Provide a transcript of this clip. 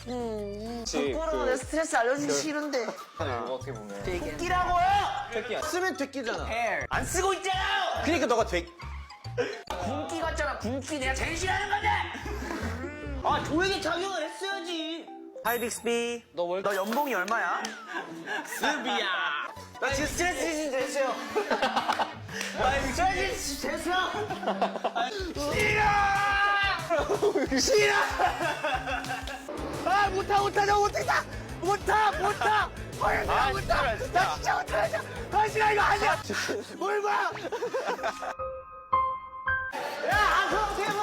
거꾸로 내 스트레스 알려주기 싫은데. 이거 어떻게 보면 끼라고요! 새끼야. 쓰면 되끼잖아. 안 쓰고 있잖아요! 그러니까 너가 되. 군기 같잖아, 군기. 내가 제일 싫어하는 건데! 아, 조용히 착용을 했어야지. 하이 빅스비. 너 너 연봉이 얼마야? 스비야. 나 지금 스트레스 됐어요. 스트레스 됐어. 싫어! 아, 못하, 저 못하겠다! 못하! 나 진짜 못하겠다! 당신아, 이거 아니야! 뭘 봐! 야, 아까 어떻게 봐!